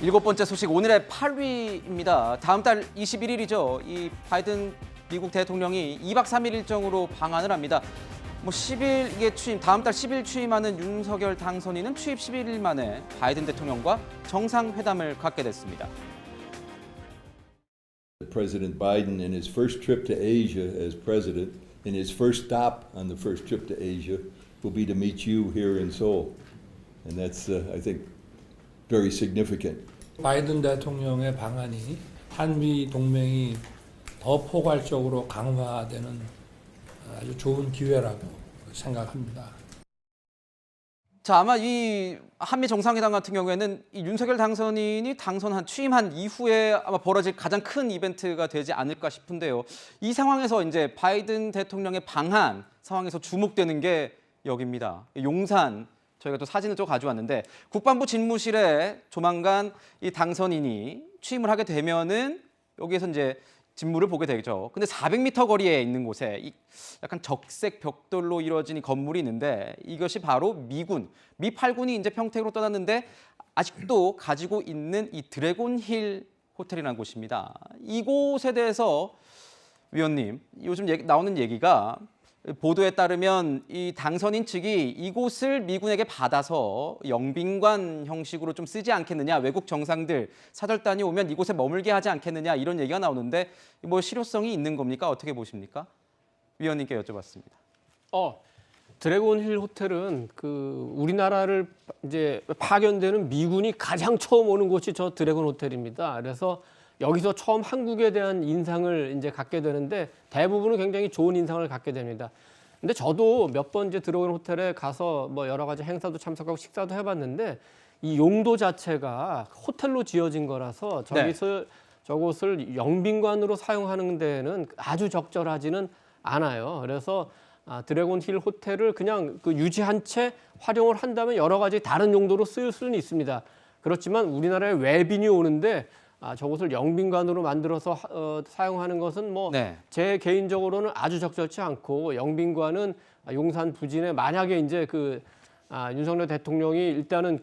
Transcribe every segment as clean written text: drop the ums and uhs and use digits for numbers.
7번째 소식 오늘의 8위입니다. 다음 달 21일이죠. 이 바이든 미국 대통령이 2박 3일 일정으로 방한을 합니다. 10일 취임, 다음 달 10일 취임하는 윤석열 당선인은 취임 11일 만에 바이든 대통령과 정상회담을 갖게 됐습니다. President Biden, in his first trip to Asia as president, in his first stop on the first trip to Asia, will be to meet you here in Seoul. And that's, I think, very significant. 바이든 대통령의 방한이 한미 동맹이 더 포괄적으로 강화되는 아주 좋은 기회라고 생각합니다. 자, 아마 이 한미 정상회담 같은 경우에는 이 윤석열 당선인이 취임한 이후에 아마 벌어질 가장 큰 이벤트가 되지 않을까 싶은데요. 이 상황에서 이제 바이든 대통령의 방한 상황에서 주목되는 게 여기입니다. 용산. 저희가 또 사진을 좀 가져왔는데 국방부 집무실에 조만간 이 당선인이 취임을 하게 되면은 여기에서 이제 직무를 보게 되죠. 근데 400m 거리에 있는 곳에 약간 적색 벽돌로 이루어진 이 건물이 있는데 이것이 바로 미 8군이 이제 평택으로 떠났는데 아직도 가지고 있는 이 드래곤 힐 호텔이라는 곳입니다. 이곳에 대해서 위원님, 요즘 나오는 얘기가 보도에 따르면 이 당선인 측이 이곳을 미군에게 받아서 영빈관 형식으로 좀 쓰지 않겠느냐, 외국 정상들, 사절단이 오면 이곳에 머물게 하지 않겠느냐 이런 얘기가 나오는데 실효성이 있는 겁니까? 어떻게 보십니까? 위원님께 여쭤봤습니다. 드래곤 힐 호텔은 우리나라를 이제 파견되는 미군이 가장 처음 오는 곳이 저 드래곤 호텔입니다. 그래서 여기서 처음 한국에 대한 인상을 이제 갖게 되는데 대부분은 굉장히 좋은 인상을 갖게 됩니다. 근데 저도 몇 번 이제 드래곤 호텔에 가서 여러 가지 행사도 참석하고 식사도 해봤는데 이 용도 자체가 호텔로 지어진 거라서 저곳을 영빈관으로 사용하는 데는 아주 적절하지는 않아요. 그래서 드래곤 힐 호텔을 그냥 유지한 채 활용을 한다면 여러 가지 다른 용도로 쓰일 수는 있습니다. 그렇지만 우리나라에 외빈이 오는데 저곳을 영빈관으로 만들어서 사용하는 것은 제 개인적으로는 아주 적절치 않고 영빈관은 용산 부진에 만약에 이제 윤석열 대통령이 일단은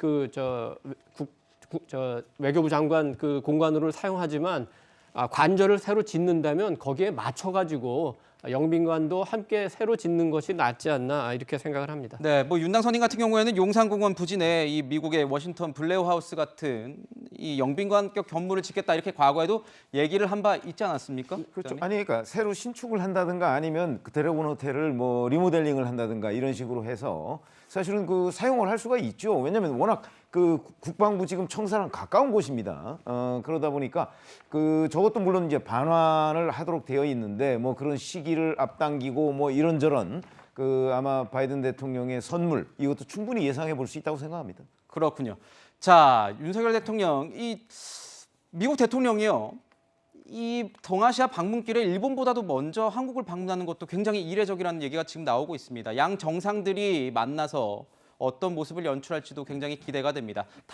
외교부 장관 공간으로 사용하지만 관절을 새로 짓는다면 거기에 맞춰가지고 영빈관도 함께 새로 짓는 것이 낫지 않나 이렇게 생각을 합니다. 네, 윤 당선인 같은 경우에는 용산공원 부진에 이 미국의 워싱턴 블레어 하우스 같은 이 영빈관격 건물을 짓겠다 이렇게 과거에도 얘기를 한 바 있지 않았습니까? 그렇죠. 그러니까 새로 신축을 한다든가 아니면 드래곤 호텔을 리모델링을 한다든가 이런 식으로 해서 사실은 사용을 할 수가 있죠. 왜냐하면 워낙 국방부 지금 청사랑 가까운 곳입니다. 그러다 보니까 저것도 물론 이제 반환을 하도록 되어 있는데 그런 시기를 앞당기고 이런저런 아마 바이든 대통령의 선물 이것도 충분히 예상해 볼 수 있다고 생각합니다. 그렇군요. 자, 윤석열 대통령 미국 대통령이요. 이 동아시아 방문길에 일본보다도 먼저 한국을 방문하는 것도 굉장히 이례적이라는 얘기가 지금 나오고 있습니다. 양 정상들이 만나서 어떤 모습을 연출할지도 굉장히 기대가 됩니다.